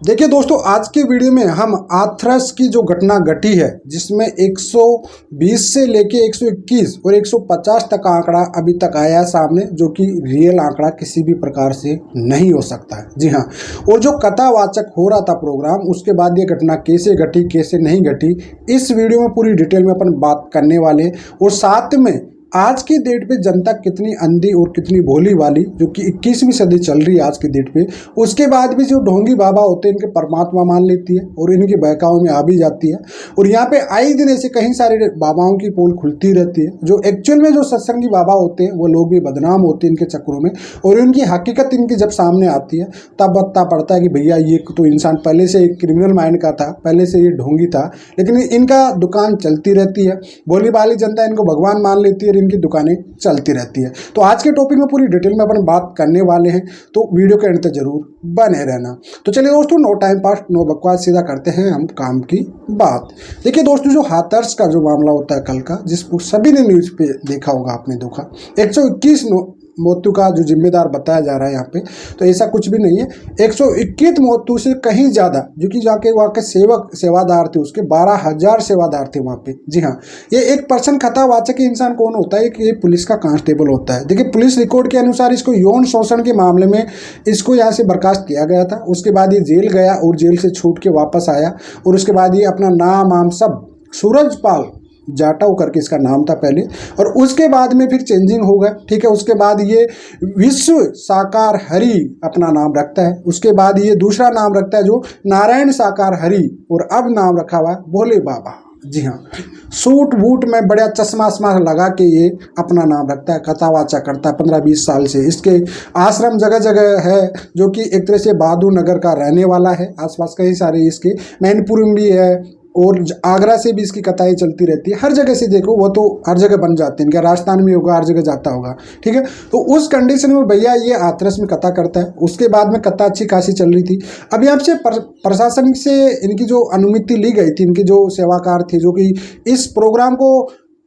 देखिए दोस्तों, आज के वीडियो में हम हाथरस की जो घटना घटी है जिसमें 120 से लेके 121 और 150 तक का आंकड़ा अभी तक आया है सामने, जो कि रियल आंकड़ा किसी भी प्रकार से नहीं हो सकता है। जी हाँ, और जो कथावाचक हो रहा था प्रोग्राम, उसके बाद ये घटना कैसे घटी कैसे नहीं घटी, इस वीडियो में पूरी डिटेल में अपन बात करने वाले। और साथ में आज की डेट पे जनता कितनी अंधी और कितनी भोली वाली, जो कि 21वीं सदी चल रही है आज की डेट पे, उसके बाद भी जो ढोंगी बाबा होते हैं इनके परमात्मा मान लेती है और इनकी बहकाओं में आ भी जाती है। और यहाँ पे आए दिन ऐसे कई सारे बाबाओं की पोल खुलती रहती है। जो एक्चुअल में जो सत्संगी बाबा होते हैं वो लोग भी बदनाम होते हैं इनके चक्रों में, और इनकी हकीकत इनकी जब सामने आती है तब पता पड़ता है कि भैया ये तो इंसान पहले से एक क्रिमिनल माइंड का था, पहले से ये ढोंगी था, लेकिन इनका दुकान चलती रहती है। भोली भाली जनता इनको भगवान मान लेती है, इनकी दुकानें चलती रहती है। तो आज के टॉपिक में पूरी डिटेल में अपन बात करने वाले हैं, तो वीडियो के अंत तक जरूर बने रहना। तो चलिए दोस्तों, नो टाइम पास नो बकवास, सीधा करते हैं हम काम की बात। देखिए दोस्तों, जो हाथरस का जो मामला होता है कल का, जिसको सभी ने न्यूज पे देखा होगा, आपने देखा 121 मृत्यु का जो जिम्मेदार बताया जा रहा है यहाँ पे, तो ऐसा कुछ भी नहीं है। 121 मृत्यु से कहीं ज़्यादा, जो कि जाके वहाँ के सेवादार थे, उसके 12,000 सेवादार थे वहाँ पे। जी हाँ, ये एक पर्सन कथावाचक इंसान कौन होता है कि ये पुलिस का कांस्टेबल होता है। देखिए, पुलिस रिकॉर्ड के अनुसार इसको यौन शोषण के मामले में इसको यहाँ से बर्खास्त किया गया था। उसके बाद ये जेल गया और जेल से छूट के वापस आया, और उसके बाद ये अपना नाम सब सूरजपाल जाटव करके इसका नाम था पहले, और उसके बाद में फिर चेंजिंग हो गया। ठीक है, उसके बाद ये विश्व साकार हरि अपना नाम रखता है। उसके बाद ये दूसरा नाम रखता है जो नारायण साकार हरि, और अब नाम रखा हुआ है भोले बाबा। जी हाँ, सूट बूट में बड़ा चश्मा वश्मा लगा के ये अपना नाम रखता है, कथावाचा करता है 15-20 साल से। इसके आश्रम जगह जगह है, जो कि एक तरह से बहादुर नगर का रहने वाला है। आसपास कई सारे इसके मैनपुर में भी है, और आगरा से भी इसकी कथाएं चलती रहती है। हर जगह से देखो, वो तो हर जगह बन जाते हैं, क्या राजस्थान में होगा, हर जगह जाता होगा। ठीक है, तो उस कंडीशन में भैया ये हाथरस में कथा करता है। उसके बाद में कथा अच्छी खासी चल रही थी। अब यहाँ से प्रशासन से इनकी जो अनुमति ली गई थी, इनके जो सेवाकार थे जो कि इस प्रोग्राम को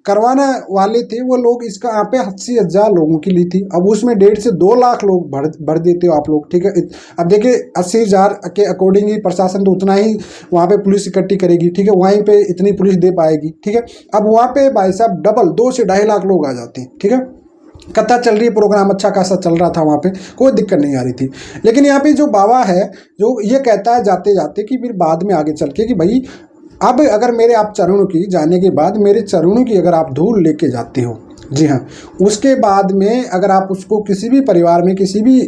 करवाना वाले थे, वो लोग इसका यहाँ पे 80,000 लोगों की ली थी। अब उसमें 1.5 से 2 लाख लोग भर देते हो आप लोग। ठीक है, अब देखिए 80,000 के अकॉर्डिंग ही प्रशासन तो उतना ही वहाँ पे पुलिस इकट्ठी करेगी। ठीक है, वहीं पे इतनी पुलिस दे पाएगी। ठीक है, अब वहाँ पे भाई साहब डबल 2 से 2.5 लाख लोग आ जाते हैं। ठीक है, कथा चल रही है, प्रोग्राम अच्छा खासा चल रहा था, वहाँ पे कोई दिक्कत नहीं आ रही थी। लेकिन यहाँ पे जो बाबा है, जो ये कहता है जाते जाते कि फिर बाद में आगे चल के कि भाई अब अगर मेरे आप चरणों की जाने के बाद मेरे चरणों की अगर आप धूल लेके जाते हो, जी हाँ, उसके बाद में अगर आप उसको किसी भी परिवार में किसी भी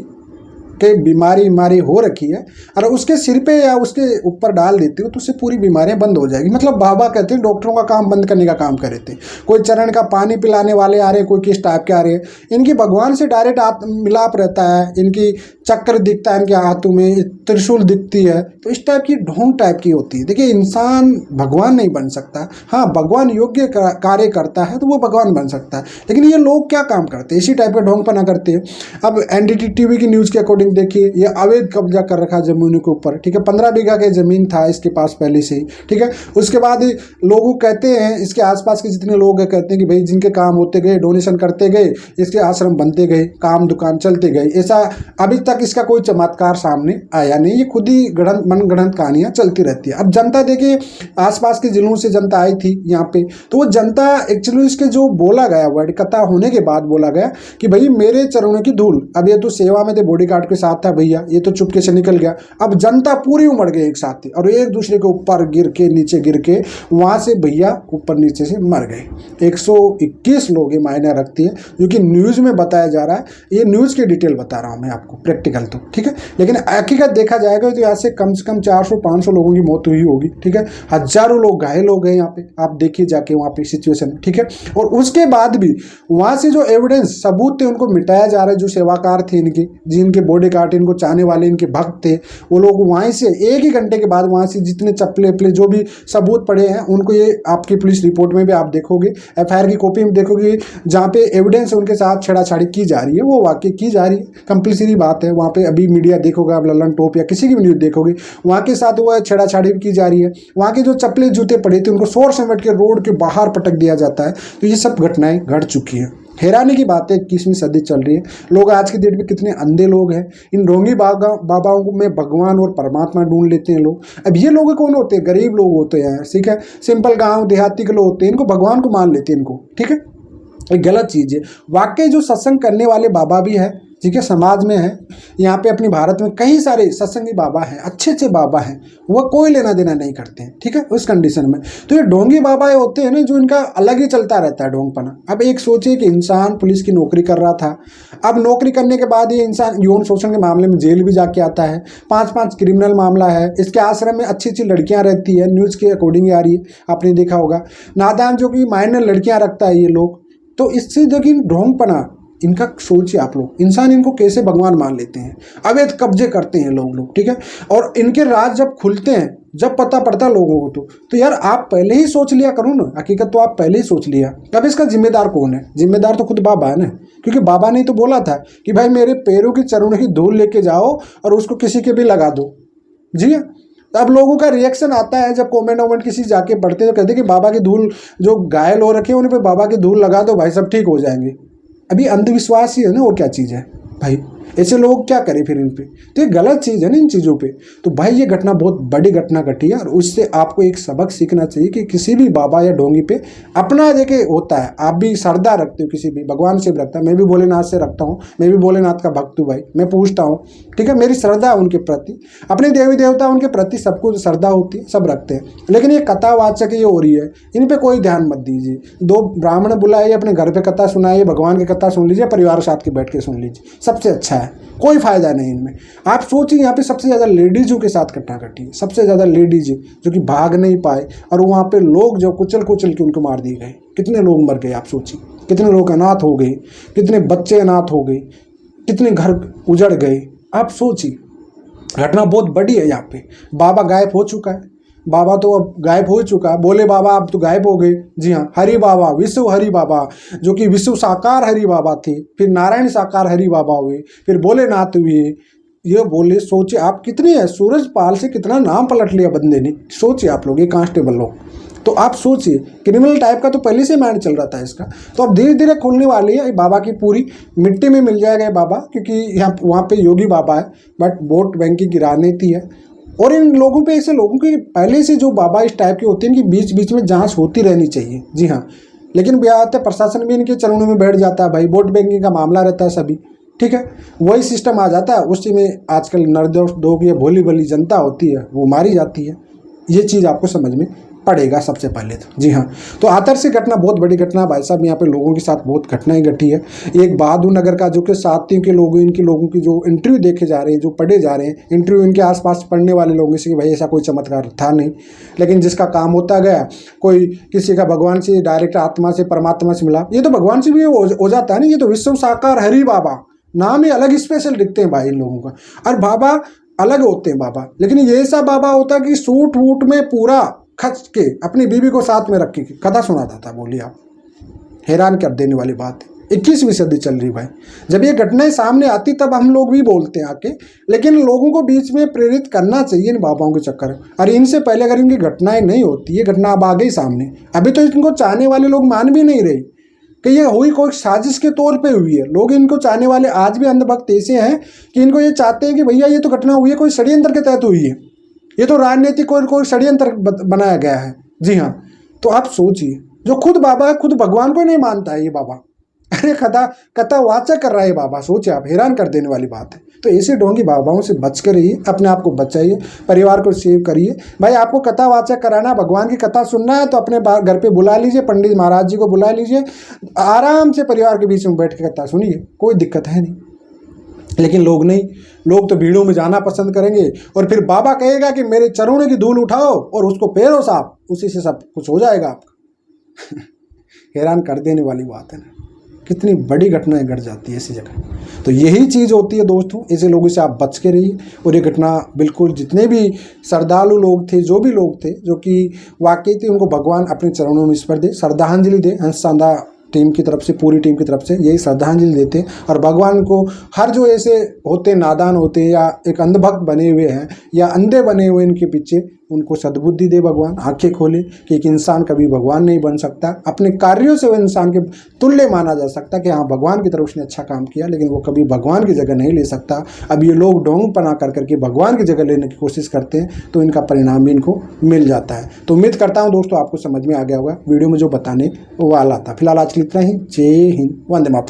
के बीमारी हो रखी है और उसके सिर पे या उसके ऊपर डाल देते हो, तो उससे पूरी बीमारियां बंद हो जाएगी। मतलब बाबा कहते हैं डॉक्टरों का काम बंद करने का काम कर रहे थे। कोई चरण का पानी पिलाने वाले आ रहे हैं, कोई किस टाइप के आ रहे हैं, इनकी भगवान से डायरेक्ट मिलाप रहता है। इनकी चक्र दिखता है इनके हाथों में, त्रिशूल दिखती है, तो इस टाइप की ढोंग टाइप की होती है। देखिए, इंसान भगवान नहीं बन सकता। हाँ, भगवान योग्य कार्य करता है तो वो भगवान बन सकता है, लेकिन ये लोग क्या काम करते हैं, इसी टाइप का ढोंगपना करते हैं। अब NDTV की न्यूज़ के अकॉर्डिंग देखिए, ये अवैध कब्जा कर रखा जमीन के ऊपर। ठीक है, 15 बीघा की जमीन था इसके पास पहले से ही। ठीक है, उसके बाद लोग कहते हैं, इसके आसपास के जितने लोग हैं कहते हैं कि भाई जिनके काम होते गए, डोनेशन करते गए, इसके आश्रम बनते गए, काम दुकान चलते गए। ऐसा अभी तक इसका कोई चमत्कार सामने आया नहीं, ये खुद ही मनगढ़ंत कहानियां चलती रहती है। अब जनता देखिए, आसपास के जिलों से जनता आई थी यहाँ पे, तो वो जनता एक्चुअली इसके जो बोला गया वर्ड कथा होने के बाद बोला गया कि भाई मेरे चरणों की धूल। अब ये तो सेवा में थे, बॉडीगार्ड के साथ था भैया, ये तो चुपके से निकल गया। अब जनता पूरी उमड़ गई एक साथ थी, और एक दूसरे के ऊपर गिर के नीचे गिर के वहां से भैया ऊपर नीचे से मर गए। 121 लोग ये मायने रखती है, जो कि न्यूज में बताया जा रहा है। ये न्यूज की डिटेल बता रहा हूं मैं आपको, प्रैक्टिकल तो ठीक है, लेकिन हकीकत देखा जाएगा तो यहाँ से कम 400-500 लोगों की मौत हुई होगी। ठीक है, हजारों लोग घायल हो गए यहाँ पे, आप देखिए जाके वहाँ पे सिचुएशन। ठीक है, और उसके बाद भी वहां से जो एविडेंस सबूत थे उनको मिटाया जा रहा है। जो सेवाकार थे इनके, जिनके बॉडीगार्ड इनको चाहने वाले इनके भक्त थे, वो लोग वहीं से 1 ही घंटे के बाद वहां से जितने चप्पले जो भी सबूत पड़े हैं उनको, ये आपकी पुलिस रिपोर्ट में भी आप देखोगे, FIR की कॉपी में देखोगे, जहाँ पे एविडेंस उनके साथ छेड़ाछाड़ी की जा रही है, वो वाकई की जा रही है, कंपल्सरी बात है। वहाँ पे अभी मीडिया देखोगे आप, ललन टॉप या किसी की भी न्यूज़ देखोगे, वहाँ के साथ वो छेड़ाछाड़ी की जा रही है। वहाँ के जो चप्पले जूते पड़े थे उनको शोर समेट के रोड के बाहर पटक दिया जाता है। तो ये सब घटनाएं घट चुकी हैं। हैरानी की बात है, 21वीं सदी चल रही है, लोग आज की डेट में कितने अंधे लोग हैं। इन ढोंगी बाबाओं में भगवान और परमात्मा ढूंढ लेते हैं लोग। अब ये लोग कौन होते हैं? गरीब लोग होते हैं, ठीक है, सिंपल गांव देहाती के लोग होते हैं, इनको भगवान को मान लेते हैं इनको, ठीक है। एक गलत चीज़ है। वाकई जो सत्संग करने वाले बाबा भी है, ठीक है, समाज में है, यहाँ पे अपने भारत में कई सारे सत्संगी बाबा हैं, अच्छे अच्छे बाबा हैं, वह कोई लेना देना नहीं करते हैं, ठीक है, उस कंडीशन में। तो ये ढोंगी बाबा होते हैं ना, जो इनका अलग ही चलता रहता है ढोंगपना। अब एक सोचिए कि इंसान पुलिस की नौकरी कर रहा था, अब नौकरी करने के बाद ये इंसान यौन शोषण के मामले में जेल भी जाके आता है, 5-5 क्रिमिनल मामला है, इसके आश्रम में अच्छी अच्छी लड़कियाँ रहती है, न्यूज़ के अकॉर्डिंग आ रही है, आपने देखा होगा, नादान जो कि माइनर लड़कियाँ रखता है ये लोग। तो इससे देखिए ढोंगपना इनका सोचिए आप लोग, इंसान इनको कैसे भगवान मान लेते हैं, अवैध कब्जे करते हैं लोग, ठीक है। और इनके राज जब खुलते हैं, जब पता पड़ता है लोगों को, तो यार आप पहले ही सोच लिया करो ना, हकीकत तो आप पहले ही सोच लिया। अब इसका जिम्मेदार कौन है? जिम्मेदार तो खुद बाबा है ना, क्योंकि बाबा ने तो बोला था कि भाई मेरे पैरों की चरणों की धूल लेके जाओ और उसको किसी के भी लगा दो। जी हाँ। अब लोगों का रिएक्शन आता है जब कमेंट वमेंट किसी जाके पढ़ते हैं, तो कहते हैं कि बाबा की धूल, जो घायल हो रखे हैं उन पे बाबा की धूल लगा दो भाई, सब ठीक हो जाएंगे। अभी अंधविश्वास ही है ना, और क्या चीज़ है भाई? ऐसे लोग क्या करें फिर इन पे? तो ये गलत चीज़ है ना इन चीज़ों पे। तो भाई ये घटना बहुत बड़ी घटना घटी है, और उससे आपको एक सबक सीखना चाहिए कि किसी भी बाबा या ढोंगी पे अपना देखिए होता है, आप भी श्रद्धा रखते हो किसी भी भगवान से भी रखता है, मैं भी भोलेनाथ से रखता हूँ, मैं भी भोलेनाथ का भक्त हूँ भाई, मैं पूछता हूँ, ठीक है, मेरी श्रद्धा है उनके प्रति, अपने देवी देवता उनके प्रति सबको श्रद्धा होती है, सब रखते हैं। लेकिन ये कथावाचक ये हो रही है, इन पर कोई ध्यान मत दीजिए। 2 ब्राह्मण बुलाइए, अपने घर पे कथा सुनाइए, भगवान की कथा सुन लीजिए, परिवार के साथ के बैठ के सुन लीजिए, सबसे अच्छा है, कोई फायदा नहीं इनमें। आप सोचिए यहाँ पे सबसे ज़्यादा लेडीजों के साथ घटना घटी है, सबसे ज़्यादा लेडीज जो कि भाग नहीं पाए, और वहाँ पे लोग जो कुचल कुचल के उनको मार दिए गए। कितने लोग मर गए आप सोचिए, कितने लोग अनाथ हो गए, कितने बच्चे अनाथ हो गए, कितने घर उजड़ गए। आप सोचिए, घटना बहुत बड़ी है। यहाँ पे बाबा गायब हो चुका है, बाबा तो अब गायब हो चुका, बोले बाबा अब तो गायब हो गए। जी हाँ, हरि बाबा, विश्व हरि बाबा, जो कि विश्व साकार हरि बाबा थे, फिर नारायण साकार हरि बाबा हुए, फिर भोलेनाथ हुए। ये बोले, सोचिए आप कितने हैं, सूरजपाल से कितना नाम पलट लिया बंदे ने। सोचिए आप लोग, ये कांस्टेबल लोग, तो आप सोचिए क्रिमिनल टाइप का तो पहले से माइंड चल रहा था इसका। तो अब धीरे धीरे खुलने वाली है बाबा की, पूरी मिट्टी में मिल जाएगा बाबा, क्योंकि यहाँ वहाँ पे योगी बाबा है, बट वोट बैंक की राजनीति है। और इन लोगों पे, ऐसे लोगों की पहले से जो बाबा इस टाइप के होते हैं, इनकी बीच बीच में जांच होती रहनी चाहिए। जी हाँ, लेकिन ब्याह प्रशासन भी इनके चरणों में बैठ जाता है भाई, वोट बैंकिंग का मामला रहता है सभी, ठीक है, वही सिस्टम आ जाता है, उसी में आजकल निर्दोष लोग या भोली भली जनता होती है वो मारी जाती है। ये चीज़ आपको समझ में पड़ेगा सबसे पहले तो। जी हाँ, तो आदर्श की घटना बहुत बड़ी घटना भाई साहब, यहाँ पे लोगों के साथ बहुत घटनाएं घटी है। एक बहादुर नगर का जो कि साथियों के लोगों, इनके लोगों की जो इंटरव्यू देखे जा रहे हैं, जो पढ़े जा रहे हैं इंटरव्यू, इनके आसपास पढ़ने वाले लोगों से कि भाई ऐसा कोई चमत्कार था नहीं, लेकिन जिसका काम होता गया, कोई किसी का भगवान से डायरेक्ट आत्मा से परमात्मा से मिला, ये तो भगवान से भी हो जाता है ना। ये तो विश्व साकार हरि बाबा, नाम ही अलग स्पेशल दिखते हैं भाई इन लोगों का, और बाबा अलग होते हैं बाबा। लेकिन ये ऐसा बाबा होता कि सूट वूट में पूरा खच के अपनी बीवी को साथ में रख के कथा सुनाता था। बोलिए आप, हैरान कर देने वाली बात है। 21वीं सदी चल रही भाई, जब ये घटनाएं सामने आती तब हम लोग भी बोलते हैं आके, लेकिन लोगों को बीच में प्रेरित करना चाहिए इन बाबाओं के चक्कर। और इनसे पहले अगर इनकी घटनाएं नहीं होती, ये घटना अब आ गई सामने, अभी तो इनको चाहने वाले लोग मान भी नहीं रहे कि ये हुई कोई साजिश के तौर पे हुई है। लोग इनको चाहने वाले आज भी अंधभक्त ऐसे हैं कि इनको ये चाहते हैं कि भैया ये तो घटना हुई है कोई षड्यंत्र के तहत हुई है, ये तो राजनीतिक कोई षड्यंत्र बनाया गया है। जी हाँ, तो आप सोचिए, जो खुद बाबा है, खुद भगवान को नहीं मानता है ये बाबा, अरे कथा वाचक कर रहा है बाबा। सोचिए आप, हैरान कर देने वाली बात है। तो ऐसे ढोंगी बाबाओं से बच कर रहिए, अपने आप को बचाइए, परिवार को सेव करिए। भाई आपको कथा वाचक कराना, भगवान की कथा सुनना है तो अपने घर पे बुला लीजिए, पंडित महाराज जी को बुला लीजिए, आराम से परिवार के बीच में बैठ के कथा सुनिए, कोई दिक्कत है नहीं। लेकिन लोग नहीं, लोग तो भीड़ों में जाना पसंद करेंगे, और फिर बाबा कहेगा कि मेरे चरणों की धूल उठाओ और उसको फेरो साहब, उसी से सब कुछ हो जाएगा आपका। हैरान कर देने वाली बात है ना, कितनी बड़ी घटनाएं घट जाती है ऐसी जगह। तो यही चीज़ होती है दोस्तों, ऐसे लोगों से आप बच के रहिए। और ये घटना बिल्कुल, जितने भी श्रद्धालु लोग थे, जो भी लोग थे जो कि वाकई थे, उनको भगवान अपने चरणों में ईश्वर दे, श्रद्धांजलि दे। हंसांदा टीम की तरफ से, पूरी टीम की तरफ से यही श्रद्धांजलि देते हैं। और भगवान को हर जो ऐसे होते नादान होते हैं, या एक अंधभक्त बने हुए हैं, या अंधे बने हुए, इनके पीछे उनको सद्बुद्धि दे भगवान, आंखें खोले कि एक इंसान कभी भगवान नहीं बन सकता। अपने कार्यों से वो इंसान के तुल्य माना जा सकता कि हाँ भगवान की तरफ उसने अच्छा काम किया, लेकिन वो कभी भगवान की जगह नहीं ले सकता। अब ये लोग ढोंग पना कर करके भगवान की जगह लेने की कोशिश करते हैं तो इनका परिणाम भी इनको मिल जाता है। तो उम्मीद करता हूँ दोस्तों आपको समझ में आ गया होगा वीडियो में जो बताने वाला था। फिलहाल आज के लिए इतना ही। जय हिंद, वंदे मातरम।